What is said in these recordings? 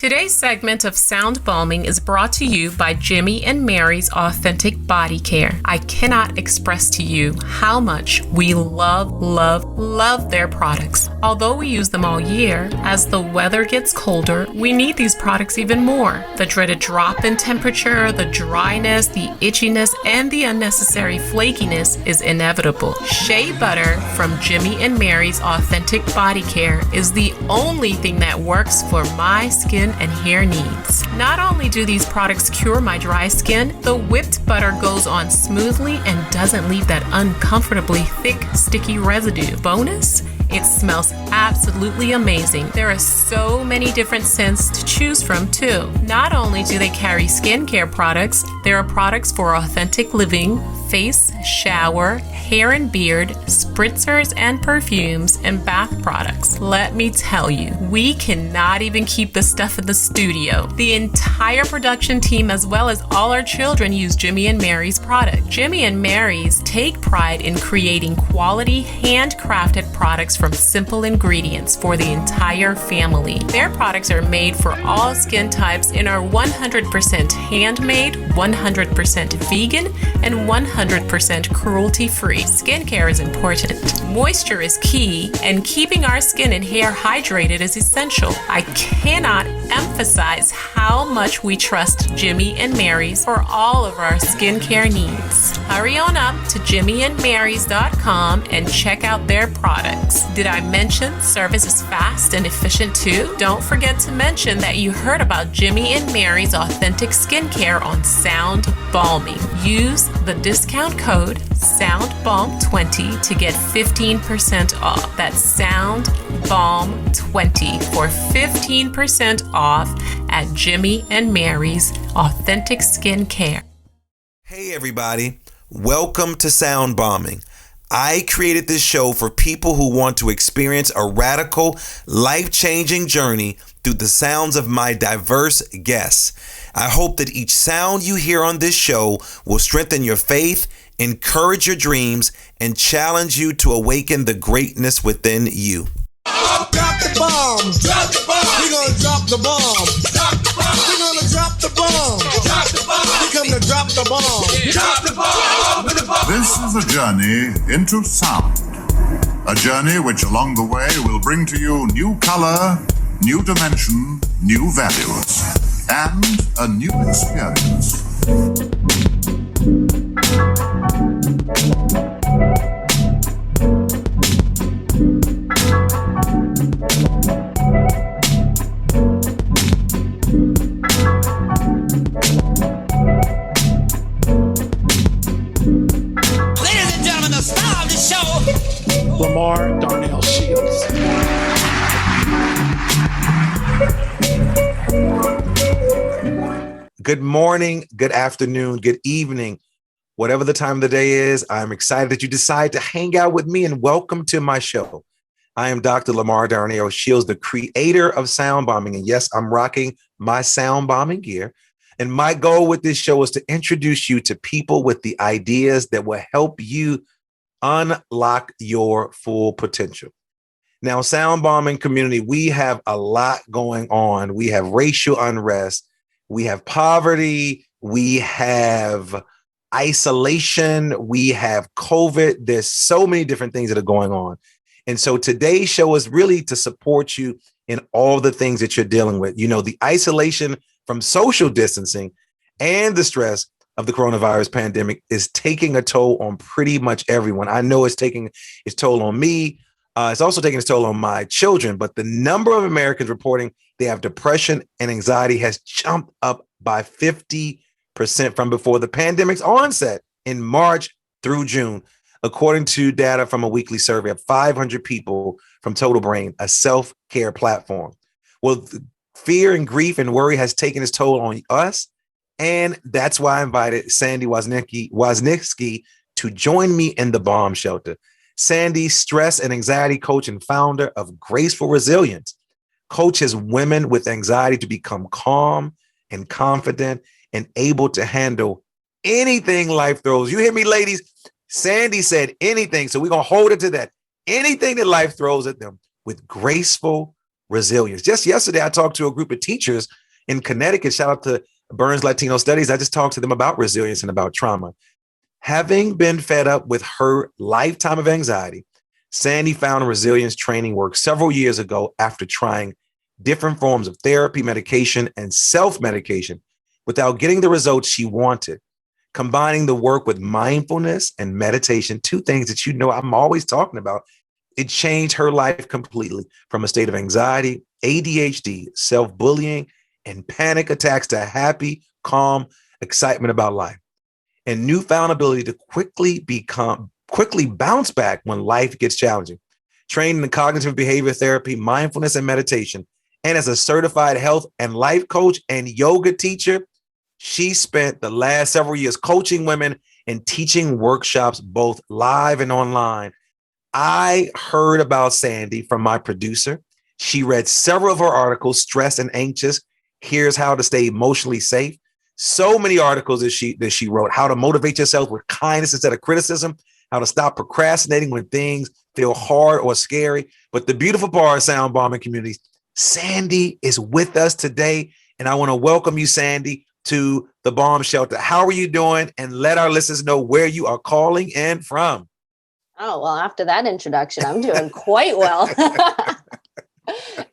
Today's segment of Sound Balming is brought to you by Jimmy and Mary's Authentic Body Care. I cannot express to you how much we love their products. Although we use them all year, as the weather gets colder, we need these products even more. The dreaded drop in temperature, the dryness, the itchiness, and the unnecessary flakiness is inevitable. Shea butter from Jimmy and Mary's Authentic Body Care is the only thing that works for my skin and hair needs. Not only do these products cure my dry skin, the whipped butter goes on smoothly and doesn't leave that uncomfortably thick, sticky residue. Bonus? It smells absolutely amazing. There are so many different scents to choose from too. Not only do they carry skincare products, there are products for authentic living, face, shower, hair and beard, spritzers and perfumes, and bath products. Let me tell you, we cannot even keep the stuff in the studio. The entire production team as well as all our children use Jimmy and Mary's product. Jimmy and Mary's take pride in creating quality, handcrafted products from simple ingredients for the entire family. Their products are made for all skin types and are 100% handmade, 100% vegan, and 100% cruelty-free. Skincare is important. Moisture is key, and keeping our skin and hair hydrated is essential. I cannot emphasize how much we trust Jimmy and Mary's for all of our skincare needs. Hurry on up to jimmyandmarys.com and check out their products. Did I mention service is fast and efficient too? Don't forget to mention that you heard about Jimmy and Mary's Authentic Skincare on Sound Balming. Use the discount code SOUNDBALM20 to get 15% off. That's SOUNDBALM20 for 15% off at Jimmy and Mary's Authentic Skincare. Hey everybody, welcome to Sound Bombing. I created this show for people who want to experience a radical, life-changing journey through the sounds of my diverse guests. I hope that each sound you hear on this show will strengthen your faith, encourage your dreams, and challenge you to awaken the greatness within you. Drop the bombs. Drop the bomb. We're gonna drop the bomb. Drop the bomb. We're gonna drop the bomb. Drop the bomb. We come to drop the bomb. Drop the bomb. This is a journey into sound. A journey which along the way will bring to you new color, new dimension, new values, and a new experience. Lamar Darnell Shields. Good morning, good afternoon, good evening. Whatever the time of the day is, I'm excited that you decide to hang out with me and welcome to my show. I am Dr. Lamar Darnell Shields, the creator of Sound Bombing. And yes, I'm rocking my sound bombing gear. And my goal with this show is to introduce you to people with the ideas that will help you unlock your full potential. Now, Sound Bombing community, we have a lot going on. We have racial unrest. We have poverty. We have isolation. We have COVID. There's so many different things that are going on. And so today's show is really to support you in all the things that you're dealing with. You know, the isolation from social distancing and the stress of the coronavirus pandemic is taking a toll on pretty much everyone. I know it's taking its toll on me. It's also taking its toll on my children, but the number of Americans reporting they have depression and anxiety has jumped up by 50% from before the pandemic's onset in March through June, according to data from a weekly survey of 500 people from Total Brain, a self-care platform. Well, fear and grief and worry has taken its toll on us. And that's why I invited Sandy Woznicki to join me in the bomb shelter. Sandy, stress and anxiety coach and founder of Graceful Resilience, coaches women with anxiety to become calm and confident and able to handle anything life throws. You hear me, ladies? Sandy said anything. So we're going to hold it to that. Anything that life throws at them with graceful resilience. Just yesterday, I talked to a group of teachers in Connecticut. Shout out to Burns Latino Studies. I just talked to them about resilience and about trauma. Having been fed up with her lifetime of anxiety, Sandy found resilience training work several years ago after trying different forms of therapy, medication, and self-medication without getting the results she wanted. Combining the work with mindfulness and meditation, two things that I'm always talking about, it changed her life completely from a state of anxiety, ADHD, self-bullying, and panic attacks to happy, calm excitement about life. And newfound ability to quickly bounce back when life gets challenging. Trained in cognitive behavior therapy, mindfulness, and meditation, and as a certified health and life coach and yoga teacher, she spent the last several years coaching women and teaching workshops both live and online. I heard about Sandy from my producer. She read several of her articles, Stressed and Anxious, Here's How to Stay Emotionally Safe. So many articles that she wrote, how to motivate yourself with kindness instead of criticism, how to stop procrastinating when things feel hard or scary. But the beautiful part of Sound Bombing community, Sandy is with us today. And I want to welcome you, Sandy, to the Bomb Shelter. How are you doing? And let our listeners know where you are calling in from. Oh, well, after that introduction, I'm doing quite well.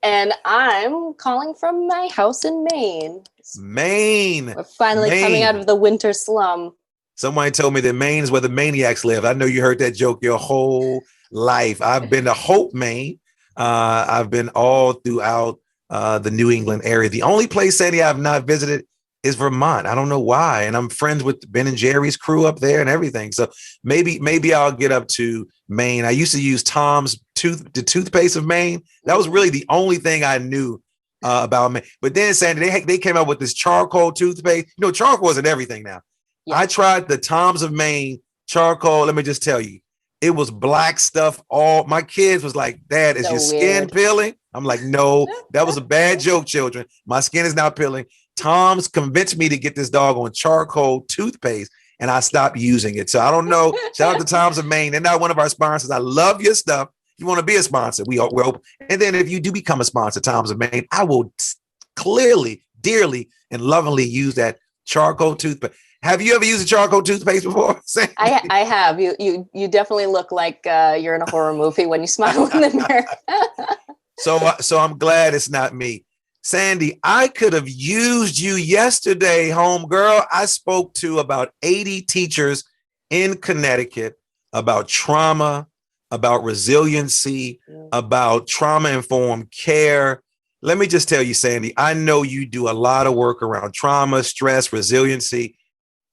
And I'm calling from my house in Maine. Maine. We're finally coming out of the winter slum. Somebody told me that Maine is where the maniacs live. I know you heard that joke your whole life. I've been to Hope, Maine. I've been all throughout the New England area. The only place, Sandy, I've not visited is Vermont. I don't know why. And I'm friends with Ben and Jerry's crew up there and everything. So maybe I'll get up to Maine. I used to use Tom's the toothpaste of Maine. That was really the only thing I knew about Maine. But then, Sandy, they came out with this charcoal toothpaste. You know, charcoal isn't everything now. Yeah. I tried the Tom's of Maine charcoal. Let me just tell you, it was black stuff. All my kids was like, Dad, is your skin peeling? I'm like, no, that was a bad joke, children. My skin is not peeling. Tom's convinced me to get this doggone charcoal toothpaste, and I stopped using it. So I don't know. Shout out to Tom's of Maine. They're not one of our sponsors. I love your stuff. If you want to be a sponsor, we're open. And then if you do become a sponsor, Tom's of Maine, I will clearly, dearly, and lovingly use that charcoal toothpaste. Have you ever used a charcoal toothpaste before? I have. You definitely look like you're in a horror movie when you smile in the mirror. So I'm glad it's not me. Sandy, I could have used you yesterday, homegirl. I spoke to about 80 teachers in Connecticut about trauma, about resiliency, about trauma-informed care. Let me just tell you, Sandy, I know you do a lot of work around trauma, stress, resiliency.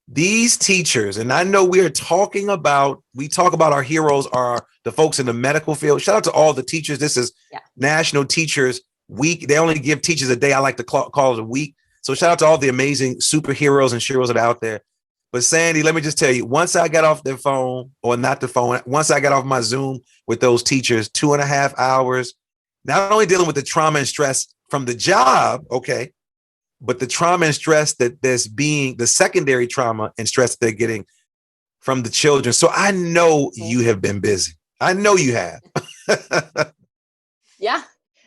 These teachers, and I know we talk about our heroes are the folks in the medical field. Shout out to all the teachers. This is National Teachers Week. They only give teachers a day. I like to call it a week. So shout out to all the amazing superheroes and sheroes that are out there. But Sandy, let me just tell you, once I got off the phone, or not the phone, once I got off my Zoom with those teachers, 2.5 hours, not only dealing with the trauma and stress from the job, okay, but the trauma and stress that there's being the secondary trauma and stress that they're getting from the children. So I know you have been busy. I know you have. Yeah.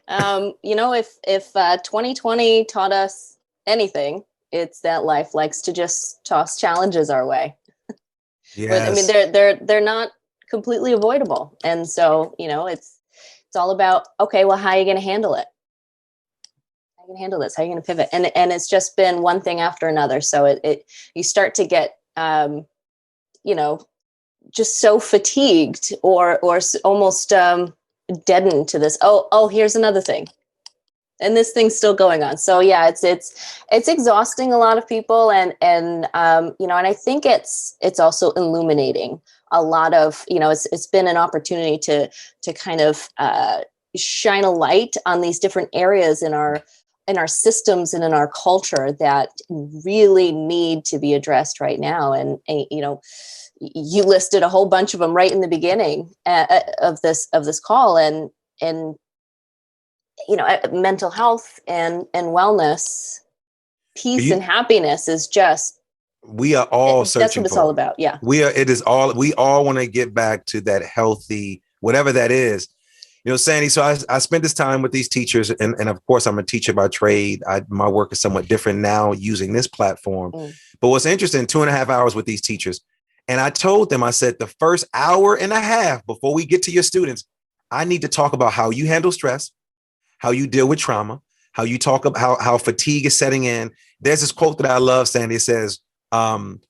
If 2020 taught us anything, it's that life likes to just toss challenges our way. Yes. But, I mean, they're not completely avoidable. And so, it's all about, okay, well, how are you going to handle it? How are you going to handle this? How are you going to pivot? And it's just been one thing after another. So you start to get, just so fatigued or almost deadened to this. Oh, here's another thing. And this thing's still going on. So yeah, it's exhausting a lot of people. And I think it's also illuminating a lot of, it's been an opportunity to kind of shine a light on these different areas in our systems and in our culture that really need to be addressed right now. And you listed a whole bunch of them right in the beginning of this call, and mental health and wellness, peace and happiness is just, we are all searching. That's what it's all about. Yeah. We all want to get back to that healthy, whatever that is. Sandy, so I spent this time with these teachers, and of course, I'm a teacher by trade. My work is somewhat different now using this platform. But what's interesting, 2.5 hours with these teachers. And I told them, I said, the first hour and a half before we get to your students, I need to talk about how you handle stress, how you deal with trauma, how you talk about how fatigue is setting in. There's this quote that I love, Sandy. It says,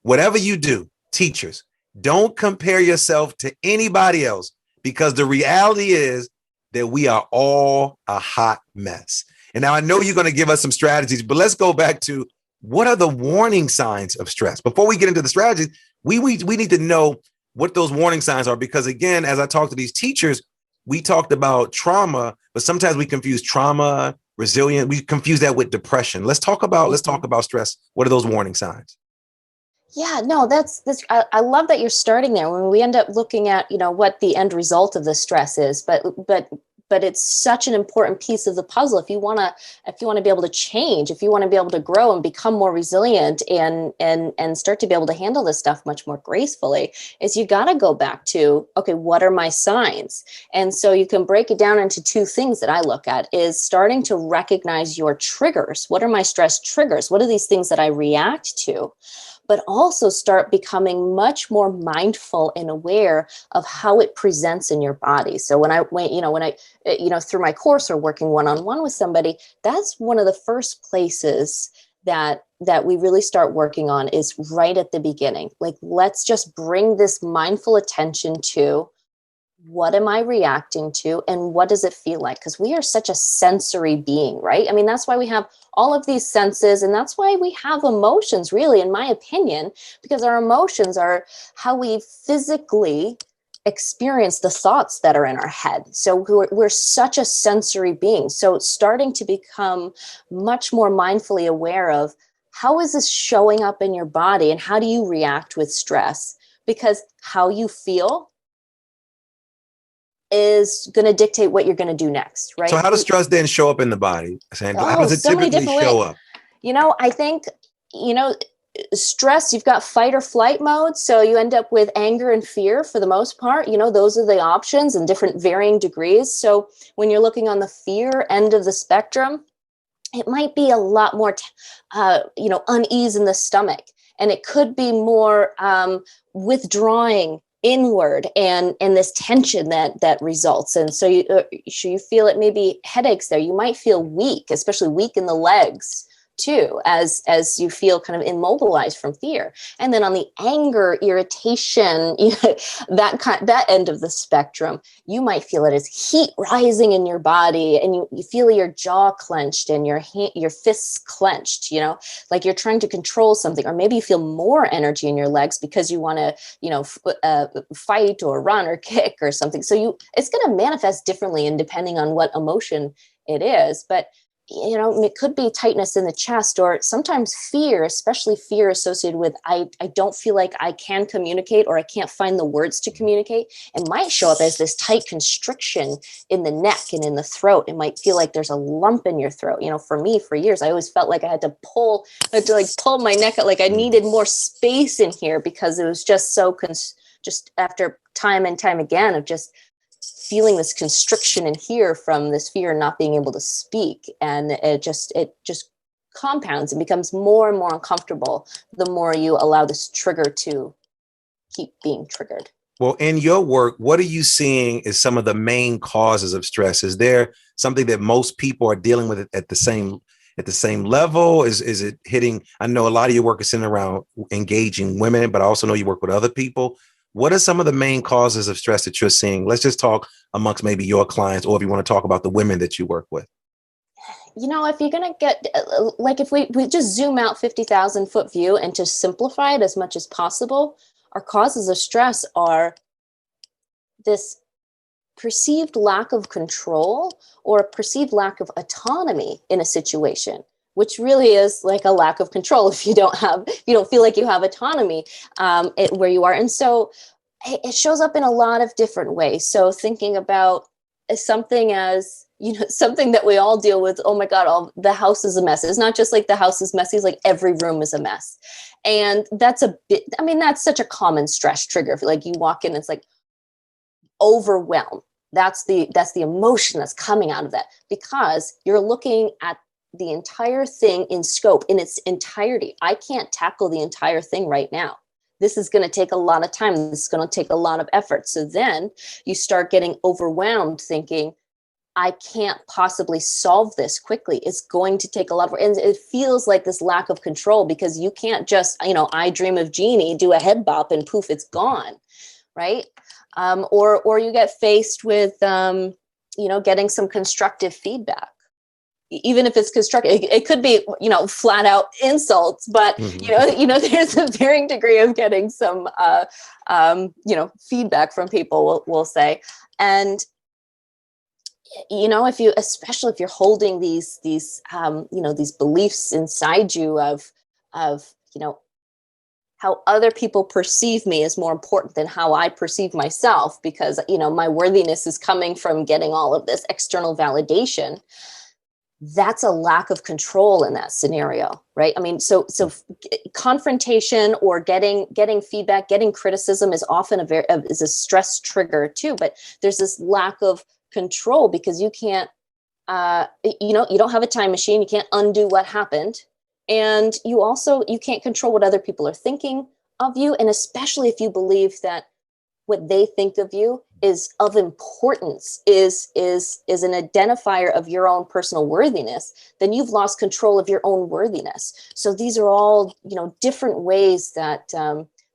whatever you do, teachers, don't compare yourself to anybody else, because the reality is that we are all a hot mess. And now I know you're going to give us some strategies, but let's go back to what are the warning signs of stress? Before we get into the strategies, we need to know what those warning signs are, because again, as I talk to these teachers, we talked about trauma, but sometimes we confuse trauma, resilient. We confuse that with depression. Let's talk about stress. What are those warning signs? Yeah, no, that's I love that you're starting there when we end up looking at, what the end result of the stress is, but it's such an important piece of the puzzle. If you want to be able to change, if you want to be able to grow and become more resilient and start to be able to handle this stuff much more gracefully, is you got to go back to, okay, what are my signs? And so you can break it down into two things that I look at, is starting to recognize your triggers. What are my stress triggers? What are these things that I react to? But also start becoming much more mindful and aware of how it presents in your body. So when I through my course or working one-on-one with somebody, that's one of the first places that we really start working on, is right at the beginning. Like, let's just bring this mindful attention to, what am I reacting to and what does it feel like? Because we are such a sensory being, right? I mean, that's why we have all of these senses, and that's why we have emotions, really, in my opinion, because our emotions are how we physically experience the thoughts that are in our head. So we're such a sensory being. So starting to become much more mindfully aware of, how is this showing up in your body and how do you react with stress? Because how you feel is going to dictate what you're going to do next, right? So how does stress then show up in the body, Sandra? How does it so typically show up? I think, stress, you've got fight or flight mode. So you end up with anger and fear for the most part. Those are the options in different varying degrees. So when you're looking on the fear end of the spectrum, it might be a lot more, unease in the stomach. And it could be more withdrawing inward and this tension that results. And so you feel it, maybe headaches there. You might feel weak, especially weak in the legs too, as you feel kind of immobilized from fear. And then on the anger, irritation, that end of the spectrum, you might feel it as heat rising in your body, and you feel your jaw clenched and your fists clenched, like you're trying to control something. Or maybe you feel more energy in your legs because you want to, fight or run or kick or something. So it's going to manifest differently, and depending on what emotion it is. But it could be tightness in the chest, or sometimes fear, especially fear associated with, I don't feel like I can communicate, or I can't find the words to communicate. It might show up as this tight constriction in the neck and in the throat. It might feel like there's a lump in your throat. For me, for years, I always felt like I had to pull my neck out, like I needed more space in here, because it was just so just after time and time again of just feeling this constriction in here from this fear, not being able to speak. And it just compounds and becomes more and more uncomfortable the more you allow this trigger to keep being triggered. Well, in your work, what are you seeing is some of the main causes of stress? Is there something that most people are dealing with at the same level? Is it hitting? I know a lot of your work is centered around engaging women, but I also know you work with other people. What are some of the main causes of stress that you're seeing? Let's just talk amongst maybe your clients, or if you want to talk about the women that you work with. If you're going to get, if we just zoom out 50,000 foot view and just simplify it as much as possible, our causes of stress are this perceived lack of control or perceived lack of autonomy in a situation, which really is like a lack of control if you don't feel like you have autonomy where you are. And so it shows up in a lot of different ways. So thinking about something as, something that we all deal with, oh my God, the house is a mess. It's not just like the house is messy, it's like every room is a mess. And that's that's such a common stress trigger. Like you walk in, it's like overwhelm. That's the emotion that's coming out of that, because you're looking at the entire thing in scope, in its entirety. I can't tackle the entire thing right now. This is going to take a lot of time. This is going to take a lot of effort. So then you start getting overwhelmed thinking, I can't possibly solve this quickly. It's going to take a lot of work. And it feels like this lack of control, because you can't just, I dream of Jeannie, do a head bop and poof, it's gone. Right. Or you get faced with, getting some constructive feedback. Even if it's constructive, it could be, flat out insults, but, there's a varying degree of getting some, feedback from people, we'll say. And, especially if you're holding these beliefs inside you of, how other people perceive me is more important than how I perceive myself, because, my worthiness is coming from getting all of this external validation. That's a lack of control in that scenario, right? I mean, so confrontation or getting feedback, getting criticism is often is a stress trigger too. But there's this lack of control, because you can't, you don't have a time machine. You can't undo what happened, and you can't control what other people are thinking of you. And especially if you believe that what they think of you is of importance, is an identifier of your own personal worthiness, then you've lost control of your own worthiness. So these are all, different ways that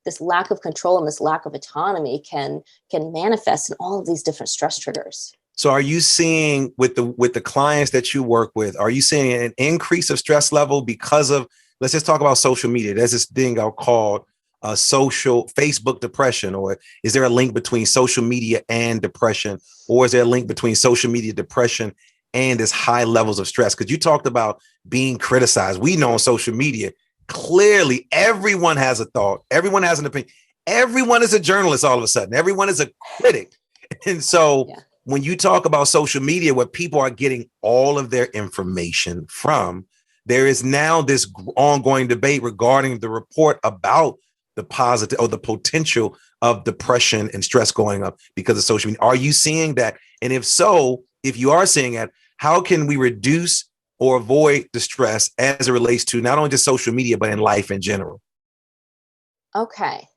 this lack of control and this lack of autonomy can manifest in all of these different stress triggers. So are you seeing with the clients that you work with, are you seeing an increase of stress level because of, let's just talk about social media. There's this thing I'll call social Facebook depression, or is there a link between social media and depression, or is there a link between social media depression and this high levels of stress? Because you talked about being criticized. We know on social media, clearly everyone has a thought. Everyone has an opinion. Everyone is a journalist all of a sudden. Everyone is a critic. And so when you talk about social media, where people are getting all of their information from, there is now this ongoing debate regarding the report about the positive or the potential of depression and stress going up because of social media. Are you seeing that? And if so, if you are seeing it, how can we reduce or avoid the stress as it relates to not only just social media, but in life in general? Okay.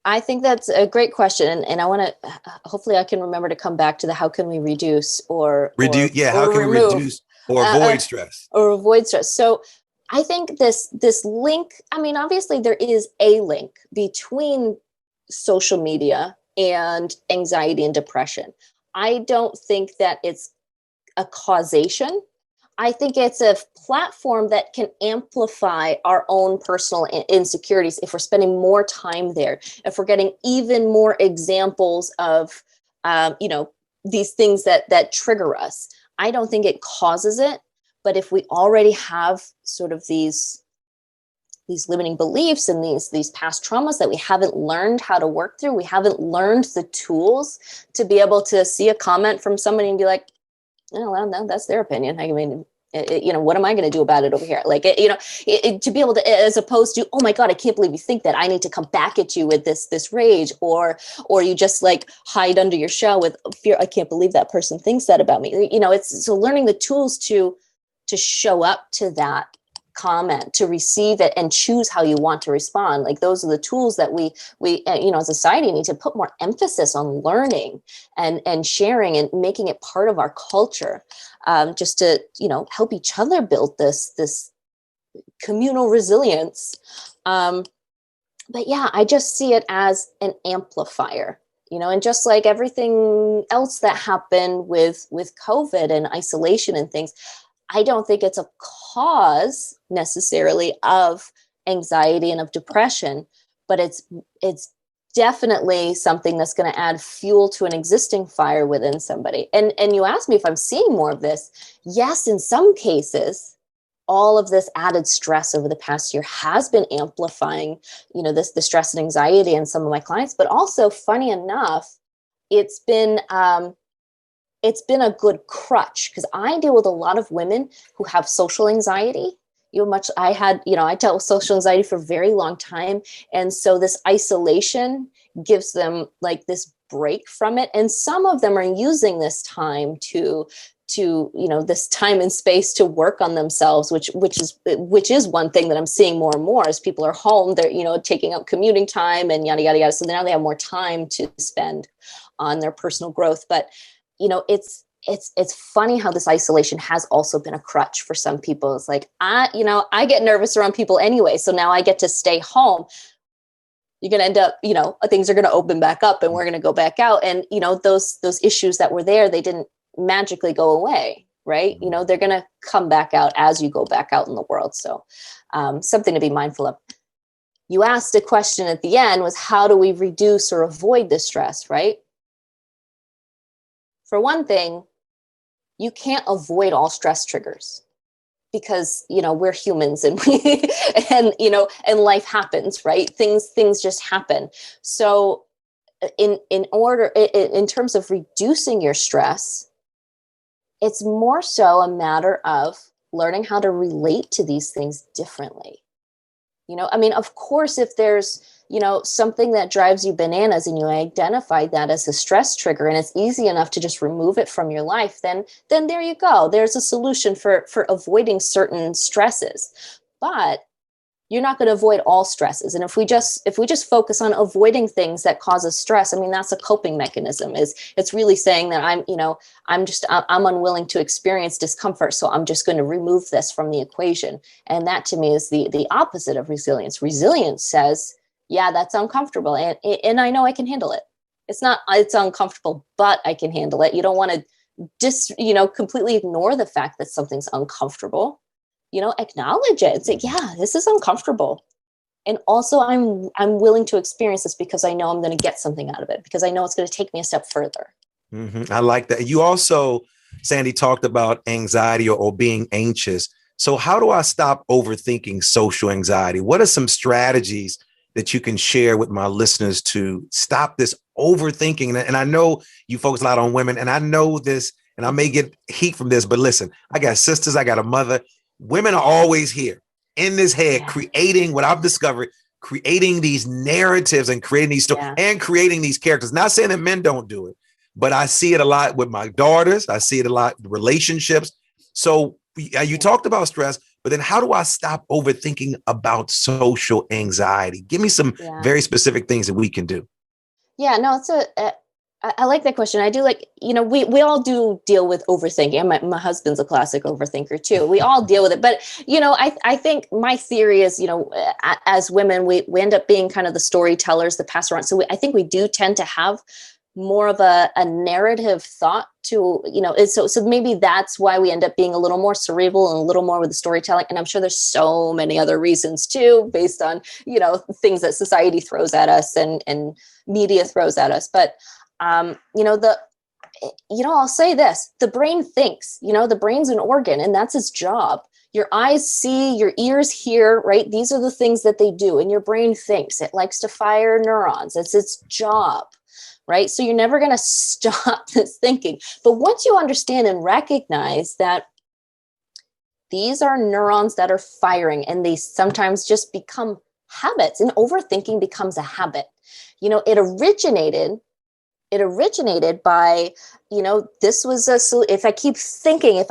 I think that's a great question. And I want to, hopefully I can remember to come back to the how can we reduce or how can we reduce or avoid stress? Or avoid stress. So I think this link, I mean, obviously there is a link between social media and anxiety and depression. I don't think that it's a causation. I think it's a platform that can amplify our own personal insecurities if we're spending more time there, if we're getting even more examples of, these things that trigger us. I don't think it causes it. But if we already have sort of these limiting beliefs and these past traumas that we haven't learned how to work through, we haven't learned the tools to be able to see a comment from somebody and be like, well, that's their opinion. I mean, what am I going to do about it over here? Like, to be able to, as opposed to, oh my God, I can't believe you think that. I need to come back at you with this rage, or you just like hide under your shell with fear. I can't believe that person thinks that about me. It's so learning the tools to show up to that comment, to receive it and choose how you want to respond. Like those are the tools that we as a society need to put more emphasis on learning and sharing and making it part of our culture, just to, help each other build this communal resilience. But yeah, I just see it as an amplifier, and just like everything else that happened with COVID and isolation and things, I don't think it's a cause necessarily of anxiety and of depression, but it's definitely something that's going to add fuel to an existing fire within somebody. And you asked me if I'm seeing more of this. Yes, in some cases, all of this added stress over the past year has been amplifying, the stress and anxiety in some of my clients, but also, funny enough, it's been a good crutch, because I deal with a lot of women who have social anxiety. I dealt with social anxiety for a very long time. And so this isolation gives them like this break from it. And some of them are using this time to this time and space to work on themselves, which is one thing that I'm seeing more and more as people are home, they're, taking up commuting time and yada, yada, yada. So now they have more time to spend on their personal growth. But, it's funny how this isolation has also been a crutch for some people. It's like, I get nervous around people anyway. So now I get to stay home. You're going to end up, things are going to open back up and we're going to go back out. And, those issues that were there, they didn't magically go away, right? They're going to come back out as you go back out in the world. So something to be mindful of. You asked a question at the end was, how do we reduce or avoid the stress, right? For one thing, you can't avoid all stress triggers because, we're humans and and life happens, right? Things just happen. So in terms of reducing your stress, it's more so a matter of learning how to relate to these things differently. Of course, if there's, something that drives you bananas and you identify that as a stress trigger and it's easy enough to just remove it from your life, then there you go. There's a solution for avoiding certain stresses. But you're not going to avoid all stresses. And if we just focus on avoiding things that cause us stress, that's a coping mechanism. It's really saying that I'm unwilling to experience discomfort. So I'm just going to remove this from the equation. And that to me is the opposite of resilience. Resilience says, yeah, that's uncomfortable. And I know I can handle it. It's uncomfortable, but I can handle it. You don't want to completely ignore the fact that something's uncomfortable. Acknowledge it and say, yeah, this is uncomfortable. And also I'm willing to experience this because I know I'm going to get something out of it, because I know it's going to take me a step further. Mm-hmm. I like that. You also, Sandy, talked about anxiety or being anxious. So how do I stop overthinking social anxiety? What are some strategies that you can share with my listeners to stop this overthinking? And I know you focus a lot on women, and I know this, and I may get heat from this, but listen, I got sisters, I got a mother. Women are always here in this head, creating what I've discovered, creating these narratives and creating these stories and creating these characters. Not saying that men don't do it, but I see it a lot with my daughters. I see it a lot in relationships. So you talked about stress, but then how do I stop overthinking about social anxiety? Give me some very specific things that we can do. Yeah, no, I like that question. I do like, we all do deal with overthinking. My husband's a classic overthinker too. We all deal with it. But, I think my theory is, as women, we end up being kind of the storytellers, the pass around. So I think we do tend to have more of a narrative thought to, so maybe that's why we end up being a little more cerebral and a little more with the storytelling. And I'm sure there's so many other reasons too, based on, things that society throws at us and media throws at us. But I'll say this, the brain thinks, the brain's an organ and that's its job. Your eyes see, your ears hear, right? These are the things that they do. And your brain thinks. It likes to fire neurons. It's its job, right? So you're never going to stop this thinking. But once you understand and recognize that these are neurons that are firing and they sometimes just become habits, and overthinking becomes a habit. It originated by, this was if I keep thinking,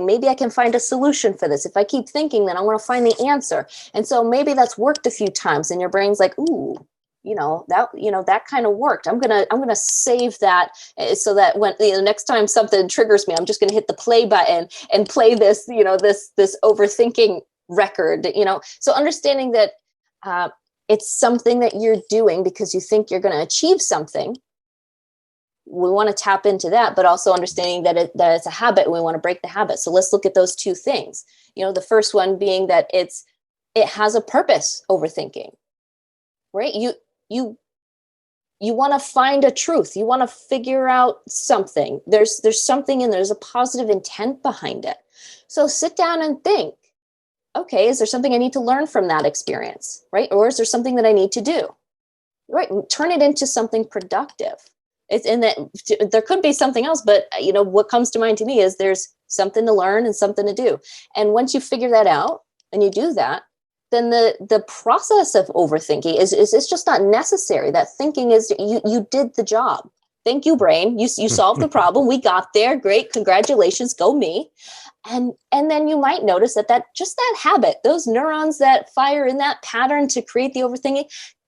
maybe I can find a solution for this. If I keep thinking, then I'm going to find the answer. And so maybe that's worked a few times and your brain's like, ooh, that kind of worked. I'm going to save that so that when the next time something triggers me, I'm just going to hit the play button and play this, this overthinking record, so understanding that it's something that you're doing because you think you're going to achieve something. We want to tap into that, but also understanding that it's a habit and we want to break the habit. So let's look at those two things. The first one being that it has a purpose, overthinking, right? You want to find a truth. You want to figure out something. There's something in there's a positive intent behind it. So sit down and think, okay, is there something I need to learn from that experience, right? Or is there something that I need to do, right? Turn it into something productive. It's in that there could be something else, but what comes to mind to me is there's something to learn and something to do. And once you figure that out and you do that, then the process of overthinking is just not necessary. That thinking is you did the job. Thank you, brain. You solved the problem. We got there. Great. Congratulations. Go me. And then you might notice that just that habit, those neurons that fire in that pattern to create the overthinking,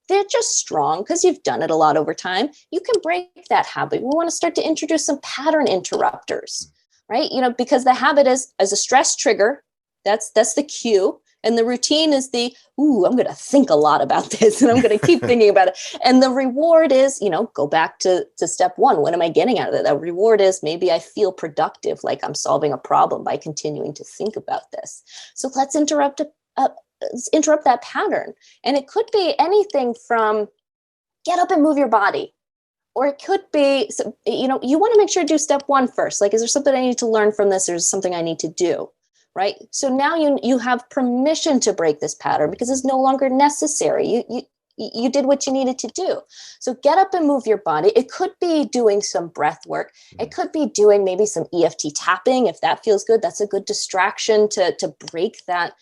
they're just strong because you've done it a lot over time. You can break that habit. We want to start to introduce some pattern interrupters, right? Because the habit is as a stress trigger, that's the cue. And the routine is I'm going to think a lot about this and I'm going to keep thinking about it. And the reward is, go back to step one. What am I getting out of it? The reward is maybe I feel productive, like I'm solving a problem by continuing to think about this. So let's interrupt that pattern. And it could be anything from get up and move your body. Or it could be, you want to make sure to do step one first. Like, is there something I need to learn from this? Or is there something I need to do? Right. So now you have permission to break this pattern because it's no longer necessary. You did what you needed to do. So get up and move your body. It could be doing some breath work. It could be doing maybe some EFT tapping. If that feels good, that's a good distraction to break that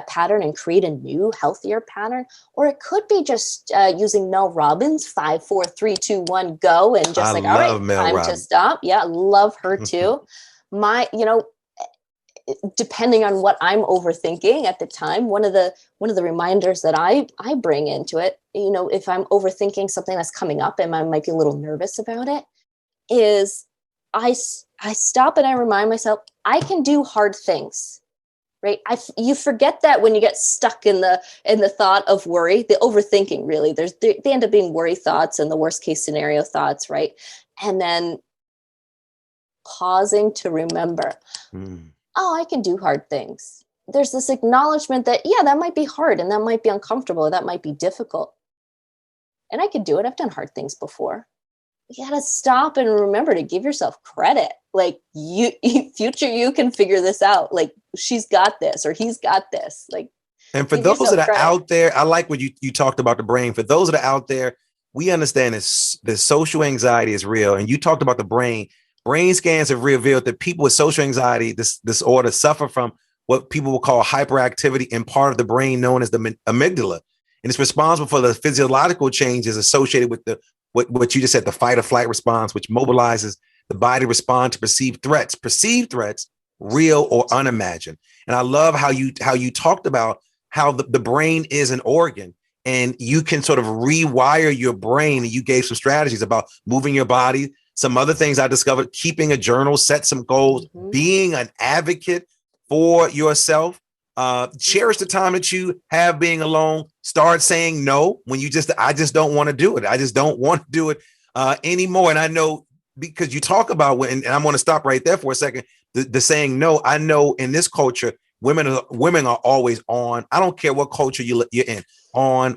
pattern and create a new, healthier pattern. Or it could be just using Mel Robbins, 5, 4, 3, 2, 1, go. And just all right, time to stop. Yeah. Love her too. Depending on what I'm overthinking at the time, one of the reminders that I bring into it, if I'm overthinking something that's coming up and I might be a little nervous about it, is I stop and I remind myself, I can do hard things, right? You forget that when you get stuck in the thought of worry, the overthinking really, they end up being worry thoughts and the worst case scenario thoughts, right? And then pausing to remember, I can do hard things. There's this acknowledgement that, that might be hard and that might be uncomfortable. That might be difficult. And I could do it. I've done hard things before. You got to stop and remember to give yourself credit. Like future you can figure this out. Like she's got this or he's got this. Like, and for those that are out there, I like what you talked about the brain. For those that are out there, we understand this social anxiety is real. And you talked about the brain. Brain scans have revealed that people with social anxiety disorder suffer from what people will call hyperactivity in part of the brain known as the amygdala. And it's responsible for the physiological changes associated with what you just said, the fight or flight response, which mobilizes the body to respond to perceived threats, real or unimagined. And I love how you talked about how the brain is an organ and you can sort of rewire your brain. And you gave some strategies about moving your body. Some other things I discovered, keeping a journal, set some goals, being an advocate for yourself, cherish the time that you have being alone, start saying no when I just don't want to do it. I just don't want to do it anymore. And I know because you talk about and I'm going to stop right there for a second, the saying no, I know in this culture, women are always on. I don't care what culture you're in, on.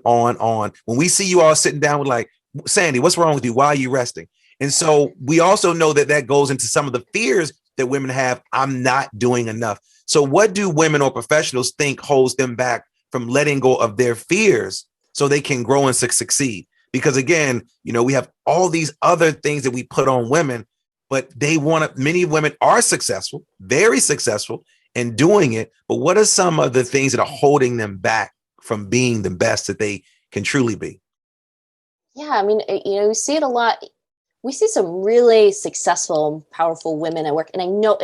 When we see you all sitting down with like, Sandy, what's wrong with you? Why are you resting? And so we also know that goes into some of the fears that women have. I'm not doing enough. So what do women or professionals think holds them back from letting go of their fears so they can grow and succeed? Because again, we have all these other things that we put on women, but many women are successful, very successful in doing it. But what are some of the things that are holding them back from being the best that they can truly be? Yeah, I mean, you see it a lot. We see some really successful, powerful women at work. And I know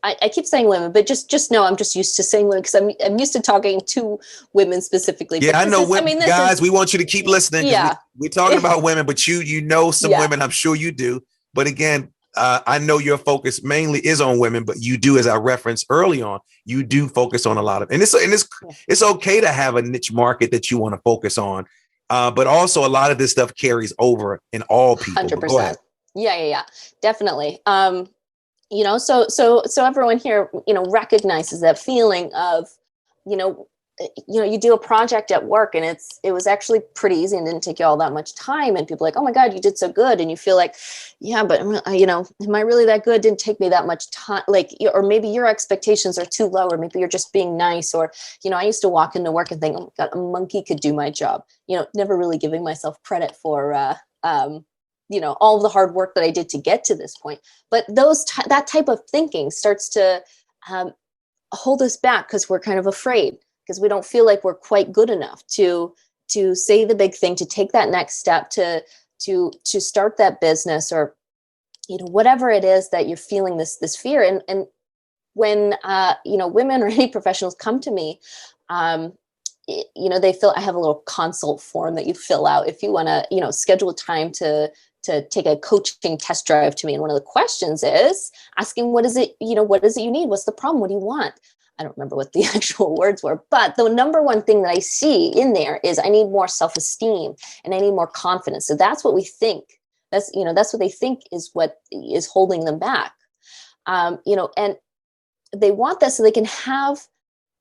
I keep saying women, but just know I'm just used to saying women because I'm used to talking to women specifically. Yeah, I know women, guys, we want you to keep listening. Yeah. We're talking about women, but you know some women, I'm sure you do. But again, I know your focus mainly is on women, but you do, as I referenced early on, you do focus on a lot of, and it's okay to have a niche market that you want to focus on. But also a lot of this stuff carries over in all people. 100%. Yeah, definitely. So everyone here, recognizes that feeling of, you do a project at work and it was actually pretty easy and didn't take you all that much time. And people are like, oh my God, you did so good. And you feel like, yeah, but am I really that good? Didn't take me that much time. Like, or maybe your expectations are too low, or maybe you're just being nice. Or, I used to walk into work and think, oh my God, a monkey could do my job, never really giving myself credit for, all of the hard work that I did to get to this point. But that type of thinking starts to hold us back because we're kind of afraid, because we don't feel like we're quite good enough to say the big thing, to take that next step, to to start that business, or whatever it is that you're feeling this fear. And when women or any professionals come to me, they I have a little consult form that you fill out if you want to schedule a time to take a coaching test drive to me. And one of the questions is asking, what is it you need? What's the problem? What do you want? I don't remember what the actual words were, but the number one thing that I see in there is I need more self-esteem and I need more confidence. So that's what we think. That's what they think is what is holding them back. And they want that so they can have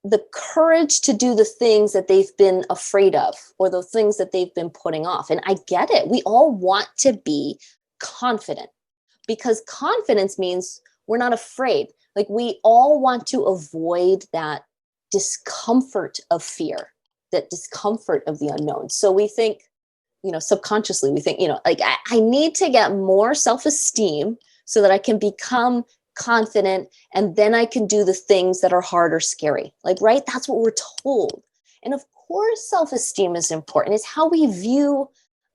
the courage to do the things that they've been afraid of, or the things that they've been putting off. And I get it. We all want to be confident, because confidence means we're not afraid. Like, we all want to avoid that discomfort of fear, that discomfort of the unknown. So we think, subconsciously, we think, I need to get more self-esteem so that I can become confident, and then I can do the things that are hard or scary. Right? That's what we're told. And of course, self-esteem is important. It's how we view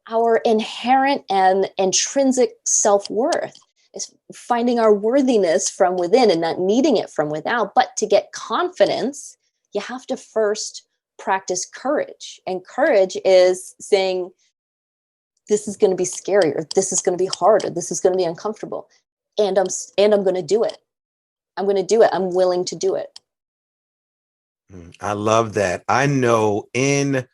our inherent and intrinsic self-worth. Is finding our worthiness from within and not needing it from without. But to get confidence, you have to first practice courage. And courage is saying, this is going to be scary, or this is going to be hard, or this is going to be uncomfortable. And I'm going to do it. I'm going to do it. I'm willing to do it. I love that. I know in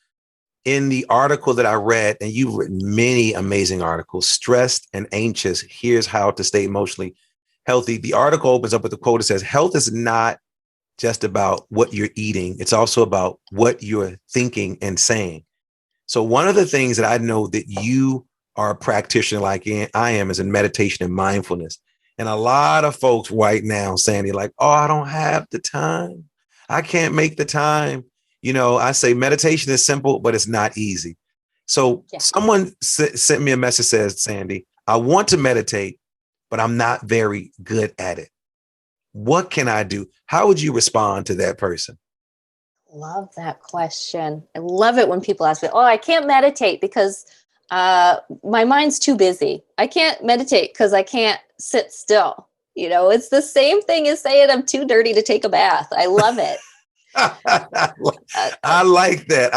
the article that I read, and you've written many amazing articles, Stressed and Anxious, Here's How to Stay Emotionally Healthy. The article opens up with a quote that says, health is not just about what you're eating. It's also about what you're thinking and saying. So one of the things that I know that you are a practitioner like I am is in meditation and mindfulness. And a lot of folks right now, Sandy, like, oh, I don't have the time. I can't make the time. I say meditation is simple, but it's not easy. So someone sent me a message, says, Sandy, I want to meditate, but I'm not very good at it. What can I do? How would you respond to that person? Love that question. I love it when people ask me, oh, I can't meditate because my mind's too busy. I can't meditate because I can't sit still. It's the same thing as saying I'm too dirty to take a bath. I love it. I like that.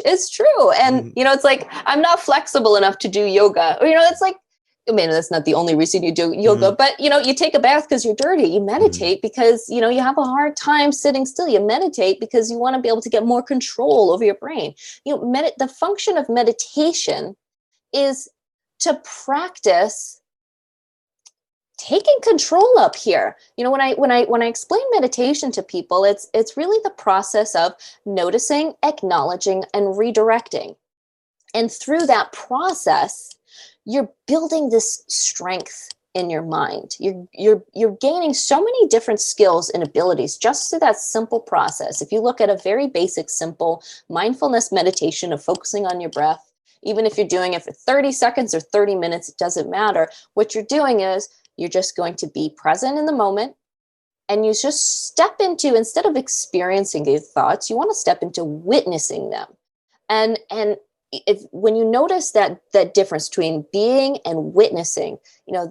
It's true. And, it's like, I'm not flexible enough to do yoga. It's like, that's not the only reason you do yoga, but, you take a bath because you're dirty. You meditate because, you have a hard time sitting still. You meditate because you want to be able to get more control over your brain. The function of meditation is to practice taking control up here. When I explain meditation to people, it's really the process of noticing, acknowledging, and redirecting. And through that process, you're building this strength in your mind. You're gaining so many different skills and abilities just through that simple process. If you look at a very basic, simple mindfulness meditation of focusing on your breath, even if you're doing it for 30 seconds or 30 minutes, it doesn't matter. What you're doing is you're just going to be present in the moment, and you just step into, instead of experiencing your thoughts, you want to step into witnessing them. And when you notice that difference between being and witnessing,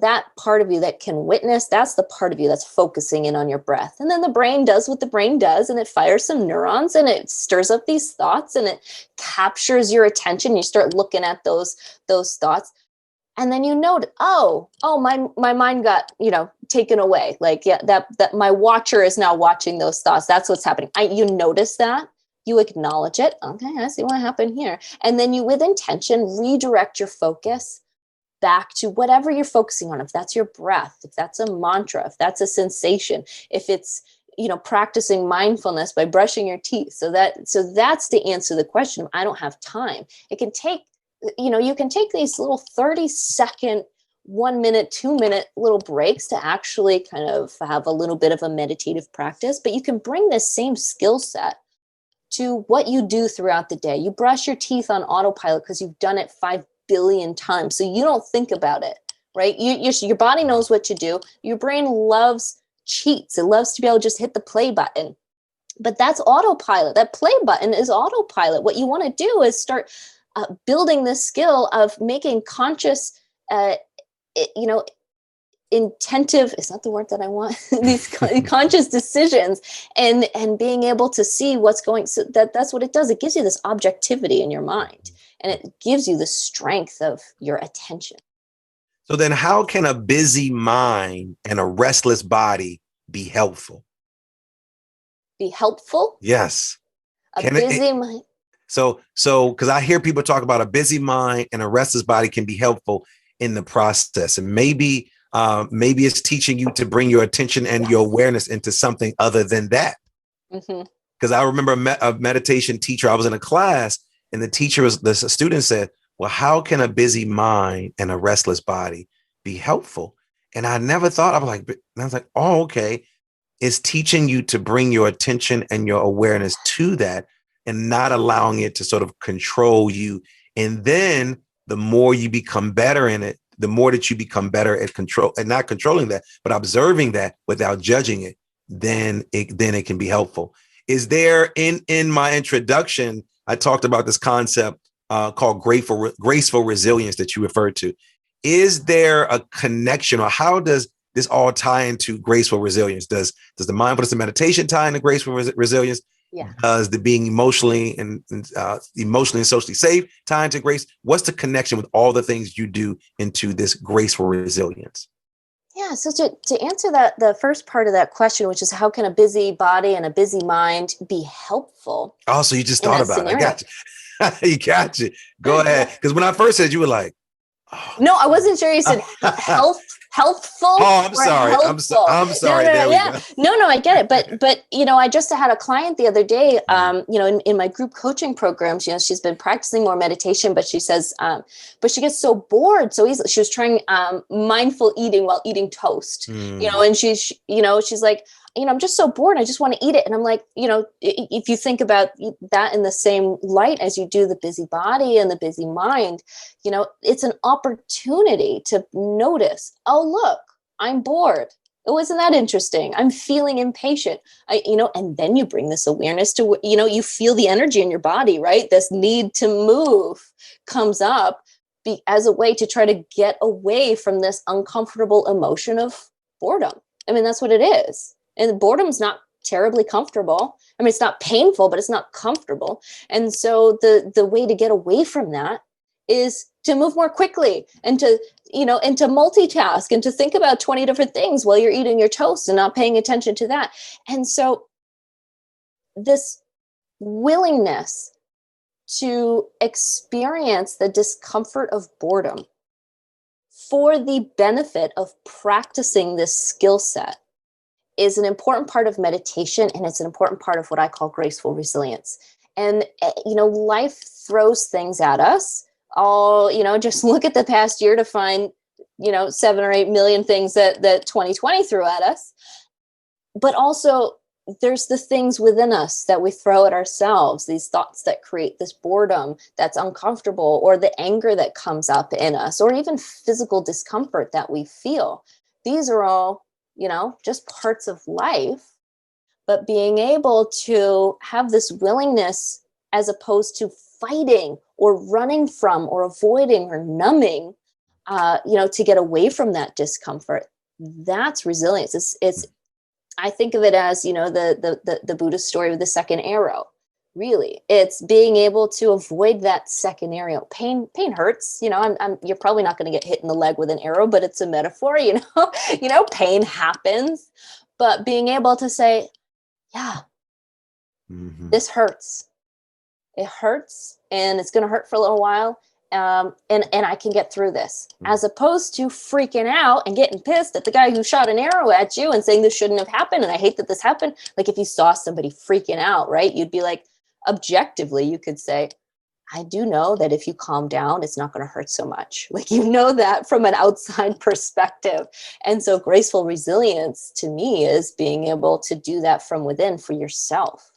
that part of you that can witness, that's the part of you that's focusing in on your breath. And then the brain does what the brain does, and it fires some neurons, and it stirs up these thoughts, and it captures your attention. You start looking at those thoughts. And then you note, my mind got, taken away. Like, that my watcher is now watching those thoughts. That's what's happening. You notice that. You acknowledge it. Okay, I see what happened here. And then you, with intention, redirect your focus back to whatever you're focusing on. If that's your breath, if that's a mantra, if that's a sensation, if it's, practicing mindfulness by brushing your teeth. So that's the answer to the question. I don't have time. It can take, you can take these little 30-second, 1 minute, 2 minute little breaks to actually kind of have a little bit of a meditative practice, but you can bring this same skill set to what you do throughout the day. You brush your teeth on autopilot because you've done it 5 billion times. So you don't think about it, right? Your body knows what to do. Your brain loves cheats. It loves to be able to just hit the play button. But that's autopilot. That play button is autopilot. What you want to do is start building this skill of making conscious, you know, intentive is not the word that I want. These conscious decisions, and being able to see what's going. So that's what it does. It gives you this objectivity in your mind, and it gives you the strength of your attention. So then, how can a busy mind and a restless body be helpful? Be helpful? Yes. A busy mind. So because I hear people talk about a busy mind and a restless body can be helpful in the process, and maybe it's teaching you to bring your attention and your awareness into something other than that. Because I remember a meditation teacher, I was in a class, and the student said, well, how can a busy mind and a restless body be helpful? And I never thought, I was like, oh, okay. It's teaching you to bring your attention and your awareness to that and not allowing it to sort of control you. And then the more you become better in it, the more that you become better at control and not controlling that, but observing that without judging it, then it can be helpful. Is there in my introduction, I talked about this concept called graceful resilience that you referred to. Is there a connection, or how does this all tie into graceful resilience? Does the mindfulness and meditation tie into graceful resilience? Yeah. Does the being emotionally and socially safe tie into grace? What's the connection with all the things you do into this graceful resilience? Yeah. So to answer that, the first part of that question, which is how can a busy body and a busy mind be helpful? Oh, so you just thought about it. I got you. You got you. Go ahead. Because when I first said, you were like, oh. No, I wasn't sure you said healthful. Oh, I'm sorry. I'm sorry. No, I get it. But, I just had a client the other day, in my group coaching programs, she's been practicing more meditation, but she says, but she gets so bored so easily. She was trying mindful eating while eating toast, and she's like, I'm just so bored. I just want to eat it. And I'm like, if you think about that in the same light as you do the busy body and the busy mind, it's an opportunity to notice, oh, look, I'm bored. Oh, isn't that interesting? I'm feeling impatient. And then you bring this awareness to, you feel the energy in your body, right? This need to move comes up as a way to try to get away from this uncomfortable emotion of boredom. I mean, that's what it is. And boredom's not terribly comfortable. I mean, it's not painful, but it's not comfortable. And so the way to get away from that is to move more quickly and to multitask and to think about 20 different things while you're eating your toast and not paying attention to that. And so this willingness to experience the discomfort of boredom for the benefit of practicing this skill set is an important part of meditation, and it's an important part of what I call graceful resilience. And, life throws things at us. Just look at the past year to find, 7 or 8 million things that 2020 threw at us. But also there's the things within us that we throw at ourselves, these thoughts that create this boredom that's uncomfortable, or the anger that comes up in us, or even physical discomfort that we feel. These are all just parts of life, but being able to have this willingness as opposed to fighting or running from or avoiding or numbing, to get away from that discomfort. That's resilience. I think of it as, the Buddhist story with the second arrow. Really, it's being able to avoid that second arrow. Pain hurts. You're probably not going to get hit in the leg with an arrow, but it's a metaphor. Pain happens. But being able to say, yeah, this hurts. It hurts, and it's going to hurt for a little while. And I can get through this, as opposed to freaking out and getting pissed at the guy who shot an arrow at you and saying this shouldn't have happened. And I hate that this happened. Like if you saw somebody freaking out, right, you'd be like, objectively, you could say, I do know that if you calm down, it's not going to hurt so much. Like, that from an outside perspective. And so graceful resilience to me is being able to do that from within for yourself.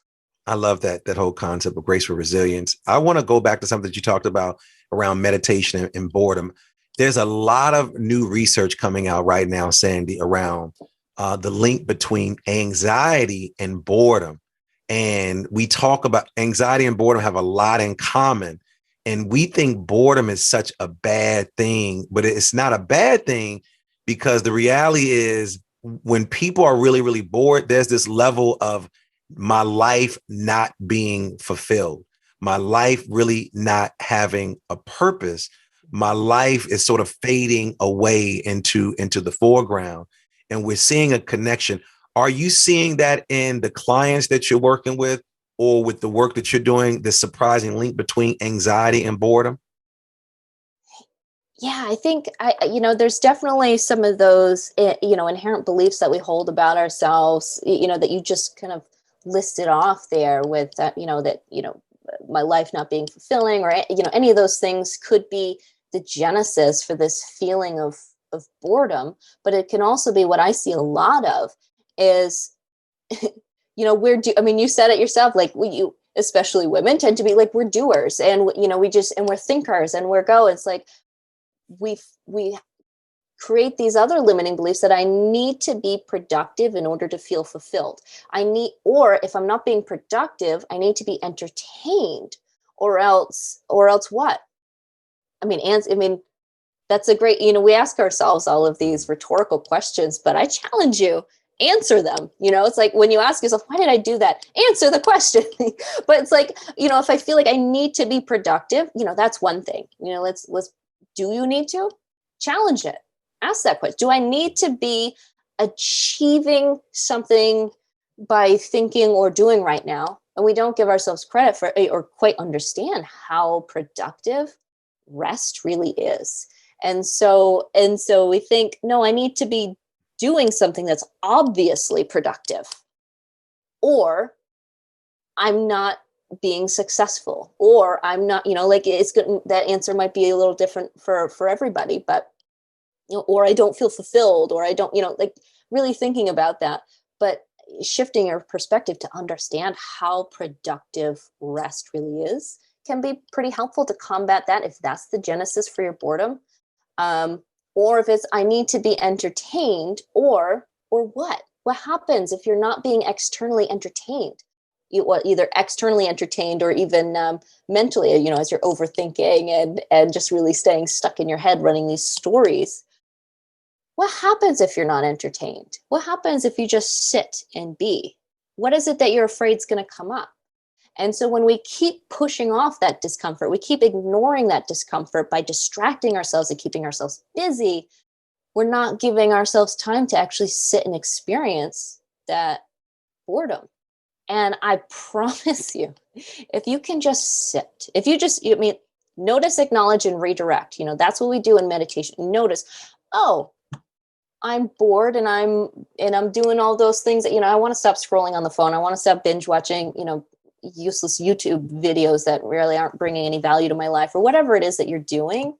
I love that whole concept of graceful resilience. I want to go back to something that you talked about around meditation and boredom. There's a lot of new research coming out right now, Sandy, around the link between anxiety and boredom. And we talk about anxiety and boredom have a lot in common. And we think boredom is such a bad thing, but it's not a bad thing, because the reality is when people are really, really bored, there's this level of my life not being fulfilled, my life really not having a purpose. My life is sort of fading away into the foreground, and we're seeing a connection. Are you seeing that in the clients that you're working with, or with the work that you're doing, the surprising link between anxiety and boredom? Yeah, I think there's definitely some of those, inherent beliefs that we hold about ourselves, that you just kind of listed off there with that, my life not being fulfilling, or, any of those things could be the genesis for this feeling of boredom. But it can also be, what I see a lot of is, you said it yourself, like especially women tend to be like, we're doers, and, and we're thinkers, and it's like, we create these other limiting beliefs that I need to be productive in order to feel fulfilled. Or if I'm not being productive, I need to be entertained, or else what? That's a great, we ask ourselves all of these rhetorical questions, but I challenge you, answer them. It's like when you ask yourself, why did I do that? Answer the question. But it's like, if I feel like I need to be productive, that's one thing. Let's do you need to? Challenge it. Ask that question. Do I need to be achieving something by thinking or doing right now? And we don't give ourselves credit for, or quite understand how productive rest really is. And so we think, no, I need to be doing something that's obviously productive, or I'm not being successful, or I'm not, it's good. That answer might be a little different for everybody, but, or I don't feel fulfilled, or I don't, really thinking about that, but shifting your perspective to understand how productive rest really is can be pretty helpful to combat that, if that's the genesis for your boredom. Or if it's, I need to be entertained, or what happens if you're not being externally entertained? Either externally entertained, or even mentally, as you're overthinking and just really staying stuck in your head running these stories. What happens if you're not entertained? What happens if you just sit and be? What is it that you're afraid is going to come up? And so when we keep pushing off that discomfort, we keep ignoring that discomfort by distracting ourselves and keeping ourselves busy, we're not giving ourselves time to actually sit and experience that boredom. And I promise you, if you can just sit, if you just, notice, acknowledge, and redirect, that's what we do in meditation. Notice, oh, I'm bored, and I'm doing all those things that, I want to stop scrolling on the phone. I want to stop binge watching, useless YouTube videos that really aren't bringing any value to my life, or whatever it is that you're doing.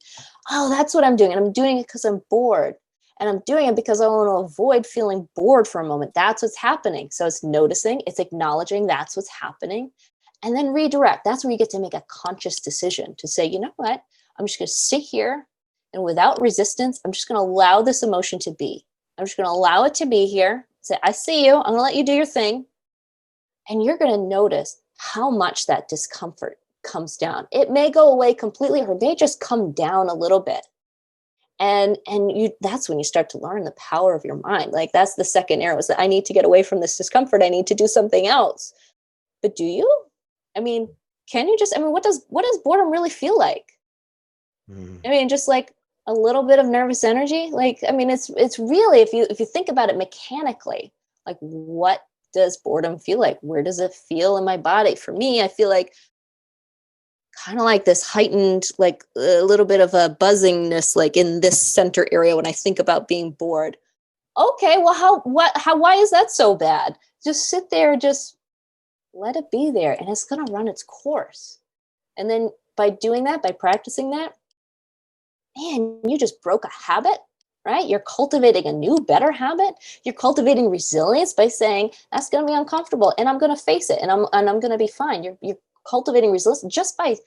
Oh, that's what I'm doing. And I'm doing it because I'm bored. And I'm doing it because I want to avoid feeling bored for a moment. That's what's happening. So it's noticing, it's acknowledging that's what's happening, and then redirect. That's where you get to make a conscious decision to say, you know what, I'm just going to sit here, and without resistance, I'm just going to allow this emotion to be. I'm just going to allow it to be here. Say, I see you. I'm going to let you do your thing. And you're going to notice how much that discomfort comes down. It may go away completely, or it may just come down a little bit. And that's when you start to learn the power of your mind. Like, that's the second arrow, is that I need to get away from this discomfort. I need to do something else. But do you? Can you just, what does boredom really feel like? Just like a little bit of nervous energy. It's really, if you think about it mechanically, like, what does boredom feel like? Where does it feel in my body? For me, I feel like kind of like this heightened, like a little bit of a buzzingness, like in this center area when I think about being bored. Okay, well, why is that so bad? Just sit there, just let it be there, and it's going to run its course. And then by doing that, by practicing that, man, you just broke a habit, right? You're cultivating a new, better habit. You're cultivating resilience by saying, that's going to be uncomfortable, and I'm going to face it, and I'm going to be fine. You're cultivating resilience just by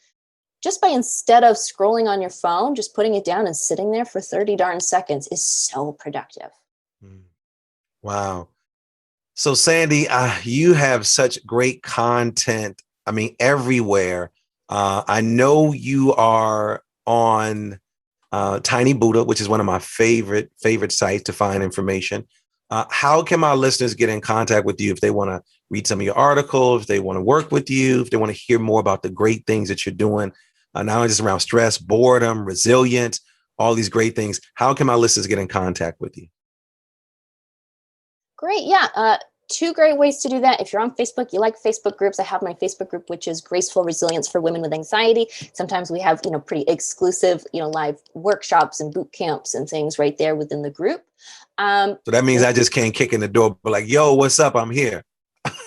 instead of scrolling on your phone, just putting it down and sitting there for 30 darn seconds is so productive. Wow. So Sandy, you have such great content, everywhere. I know you are on Tiny Buddha, which is one of my favorite sites to find information. How can my listeners get in contact with you if they want to read some of your articles, if they want to work with you, if they want to hear more about the great things that you're doing, not only just around stress, boredom, resilience, all these great things? How can my listeners get in contact with you? Great. Yeah. Two great ways to do that. If you're on Facebook, you like Facebook groups, I have my Facebook group, which is Graceful Resilience for Women with Anxiety. Sometimes we have, pretty exclusive, live workshops and boot camps and things right there within the group. So that means I just can't kick in the door, but like, yo, what's up? I'm here.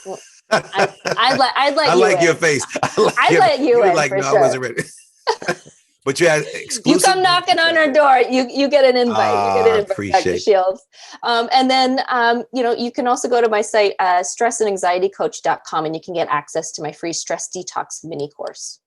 Well, I'd let I you like in. your face. I'd let you in like, for no, sure. I wasn't ready. But you had exclusive. You come knocking on our door, you get an invite. You get an invite, Dr. Shields. And then, you can also go to my site, stressandanxietycoach.com, and you can get access to my free stress detox mini course.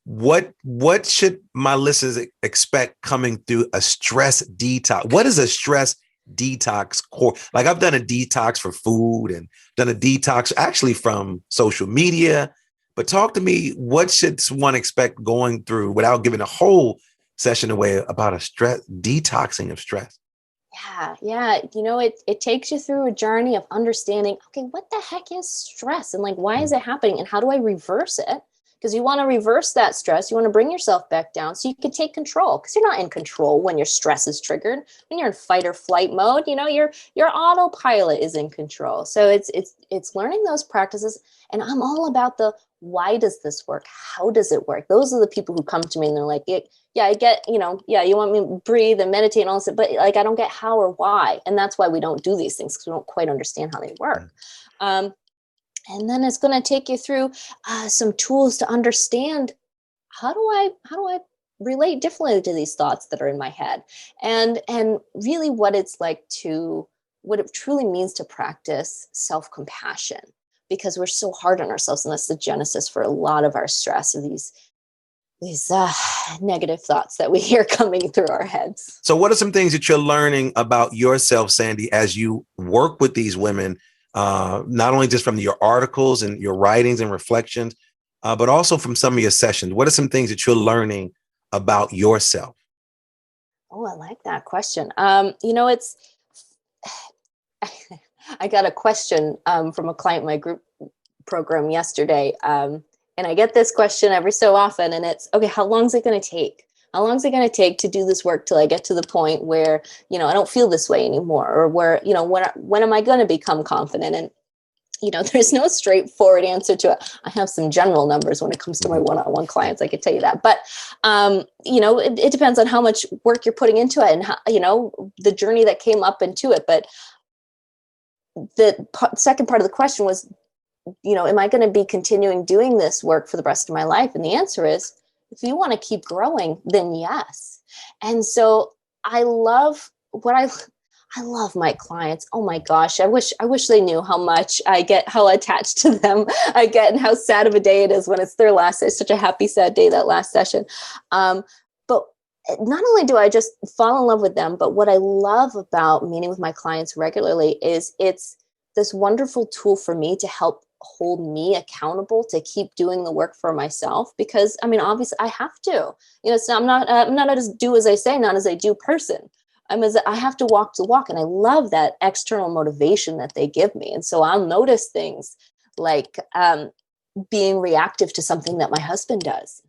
What should my listeners expect coming through a stress detox? What is a stress detox course? Like, I've done a detox for food and done a detox actually from social media. But talk to me, what should one expect going through, without giving a whole session away, about a stress detoxing of stress? Yeah. It takes you through a journey of understanding, okay, what the heck is stress? And like, why is it happening? And how do I reverse it? Because you want to reverse that stress. You want to bring yourself back down so you can take control, because you're not in control when your stress is triggered. When you're in fight or flight mode, your autopilot is in control. So it's learning those practices. And I'm all about the, why does this work? How does it work? Those are the people who come to me and they're like, I get, you want me to breathe and meditate and all this, but like, I don't get how or why. And that's why we don't do these things, because we don't quite understand how they work. And then it's going to take you through some tools to understand, how do I relate differently to these thoughts that are in my head, and really what it truly means to practice self-compassion, because we're so hard on ourselves, and that's the genesis for a lot of our stress, of these negative thoughts that we hear coming through our heads. So what are some things that you're learning about yourself, Sandy, as you work with these women? Not only just from your articles and your writings and reflections, but also from some of your sessions. What are some things that you're learning about yourself? Oh, I like that question. I got a question from a client in my group program yesterday. And I get this question every so often, and it's, okay, how long is it going to take? How long is it going to take to do this work till I get to the point where, I don't feel this way anymore? Or where, when am I going to become confident? And, there's no straightforward answer to it. I have some general numbers when it comes to my one-on-one clients, I could tell you that. But, it depends on how much work you're putting into it and how, the journey that came up into it. But the second part of the question was, am I going to be continuing doing this work for the rest of my life? And the answer is, if you want to keep growing, then yes. And so I love my clients. Oh my gosh. I wish they knew how much I get, how attached to them I get, and how sad of a day it is when it's their last. It's such a happy, sad day, that last session. But not only do I just fall in love with them, but what I love about meeting with my clients regularly is it's this wonderful tool for me to help hold me accountable to keep doing the work for myself. Because obviously I have to, I'm not a do as I say, not as I do person. I have to walk the walk. And I love that external motivation that they give me. And so I'll notice things like being reactive to something that my husband does.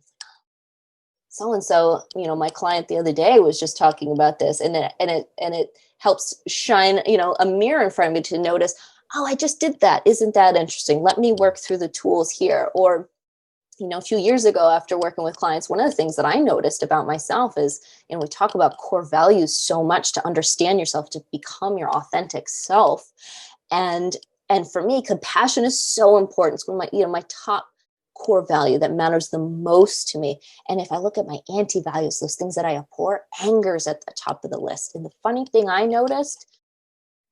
So-and-so, my client the other day was just talking about this, and it helps shine, a mirror in front of me to notice, oh, I just did that. Isn't that interesting? Let me work through the tools here. Or, a few years ago, after working with clients, one of the things that I noticed about myself is, we talk about core values so much to understand yourself, to become your authentic self. And for me, compassion is so important. It's one of my top core value that matters the most to me. And if I look at my anti-values, those things that I abhor, anger is at the top of the list. And the funny thing I noticed,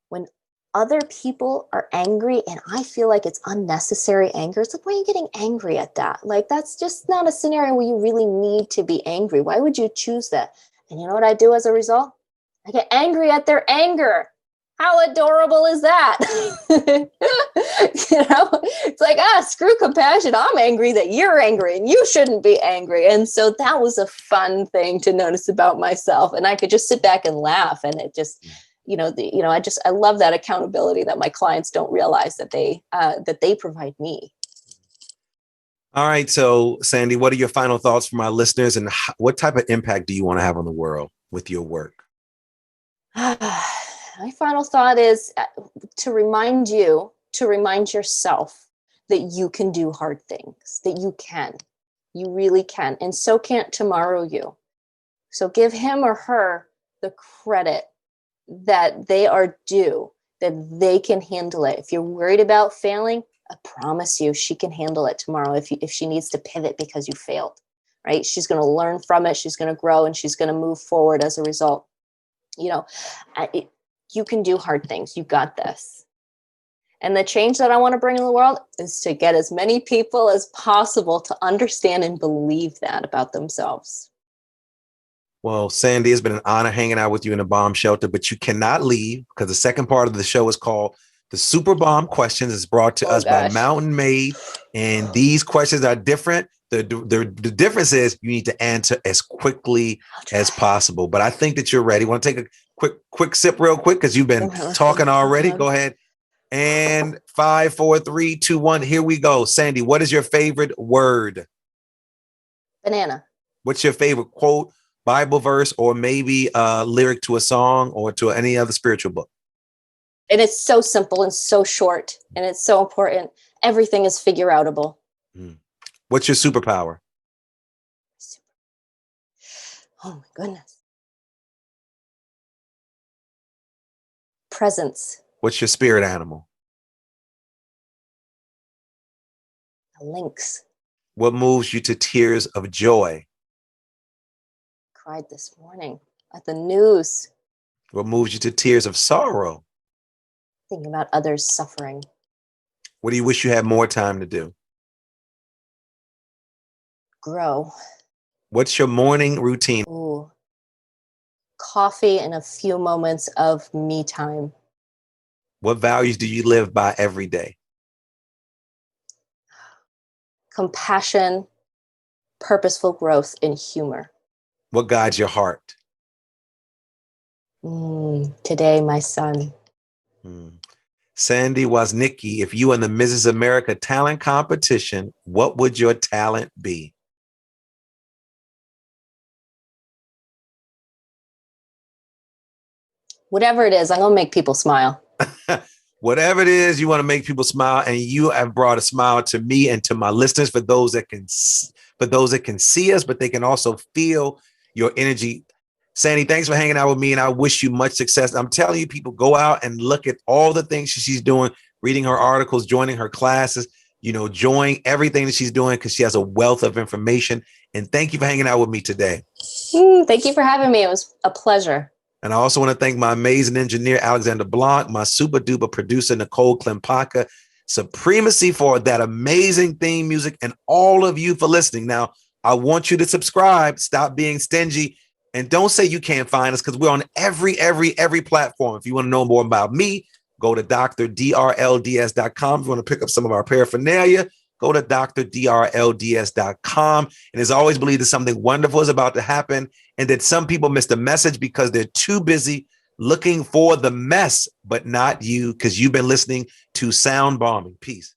when other people are angry and I feel like it's unnecessary anger, it's like, why are you getting angry at that? Like, that's just not a scenario where you really need to be angry. Why would you choose that? And you know what I do as a result? I get angry at their anger. How adorable is that? It's like, screw compassion. I'm angry that you're angry and you shouldn't be angry. And so that was a fun thing to notice about myself. And I could just sit back and laugh. And it just, I love that accountability that my clients don't realize that they provide me. All right. So, Sandy, what are your final thoughts for my listeners, and what type of impact do you want to have on the world with your work? My final thought is to remind yourself that you can do hard things, that you really can. And so can't tomorrow you. So give him or her the credit that they are due, that they can handle it. If you're worried about failing, I promise you she can handle it tomorrow if she needs to pivot because you failed, right? She's going to learn from it. She's going to grow and she's going to move forward as a result. You can do hard things. You got this. And the change that I want to bring in the world is to get as many people as possible to understand and believe that about themselves. Well, Sandy, it's been an honor hanging out with you in the bomb shelter, but you cannot leave because the second part of the show is called The Super Bomb Questions. It's brought to us by Mountain Made. And these questions are different. The difference is you need to answer as quickly as possible. But I think that you're ready. Want to take a quick sip real quick because you've been talking already. Go ahead. And 5, 4, 3, 2, 1. Here we go. Sandy, what is your favorite word? Banana. What's your favorite quote, Bible verse, or maybe a lyric to a song or to any other spiritual book? And it's so simple and so short, and it's so important. Everything is figure outable. What's your superpower? Oh my goodness. Presence. What's your spirit animal? A lynx. What moves you to tears of joy? Cried this morning at the news. What moves you to tears of sorrow? Thinking about others suffering. What do you wish you had more time to do? Grow. What's your morning routine? Ooh. Coffee and a few moments of me time. What values do you live by every day? Compassion, purposeful growth, and humor. What guides your heart? Today, my son. Sandy Woznicki, if you won the Mrs. America talent competition, what would your talent be? Whatever it is, I'm going to make people smile. Whatever it is, you want to make people smile, and you have brought a smile to me and to my listeners. For those that can see us, but they can also feel your energy. Sandy, thanks for hanging out with me, and I wish you much success. I'm telling you, people, go out and look at all the things she's doing, reading her articles, joining her classes, join everything that she's doing because she has a wealth of information. And thank you for hanging out with me today. Thank you for having me. It was a pleasure. And I also want to thank my amazing engineer, Alexander Blanc, my super duper producer, Nicole Klempaka, Supremacy for that amazing theme music, and all of you for listening. Now, I want you to subscribe, stop being stingy, and don't say you can't find us because we're on every platform. If you want to know more about me, go to drdrlds.com. If you want to pick up some of our paraphernalia, go to drdrlds.com. And as always, believe that something wonderful is about to happen and that some people miss the message because they're too busy looking for the mess, but not you, because you've been listening to Sound Bombing. Peace.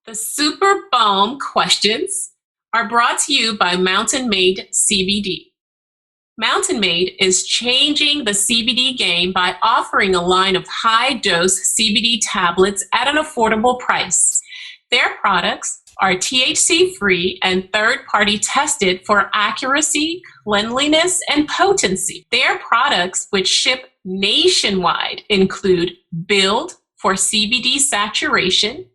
The Super Bomb questions are brought to you by Mountain Made CBD. Mountain Made is changing the CBD game by offering a line of high-dose CBD tablets at an affordable price. Their products are THC-free and third-party tested for accuracy, cleanliness, and potency. Their products, which ship nationwide, include Build for CBD saturation,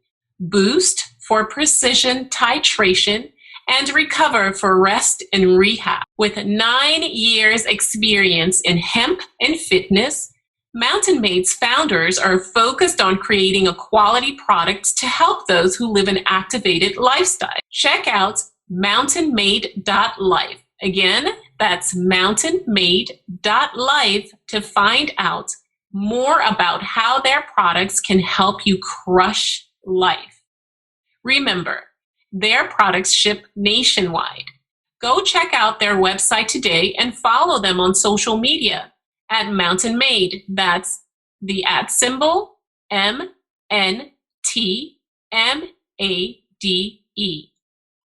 Boost for precision titration, and Recover for rest and rehab. With 9 years experience in hemp and fitness, Mountain Made's founders are focused on creating a quality product to help those who live an activated lifestyle. Check out mountainmade.life. Again, that's mountainmade.life to find out more about how their products can help you crush life. Remember, their products ship nationwide. Go check out their website today and follow them on social media at Mountain Made. That's the @ MNTMADE.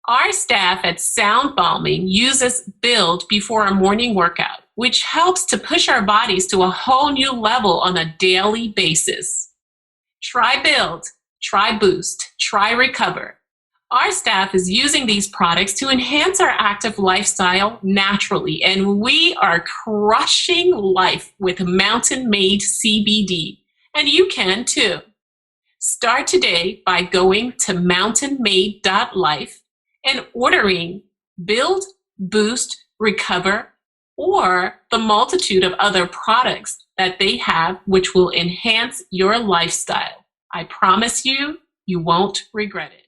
Our staff at Sound Balming uses Build before a morning workout, which helps to push our bodies to a whole new level on a daily basis. Try Build, try Boost, try Recover. Our staff is using these products to enhance our active lifestyle naturally, and we are crushing life with Mountain Made CBD, and you can too. Start today by going to mountainmade.life and ordering Build, Boost, Recover, or the multitude of other products that they have which will enhance your lifestyle. I promise you, you won't regret it.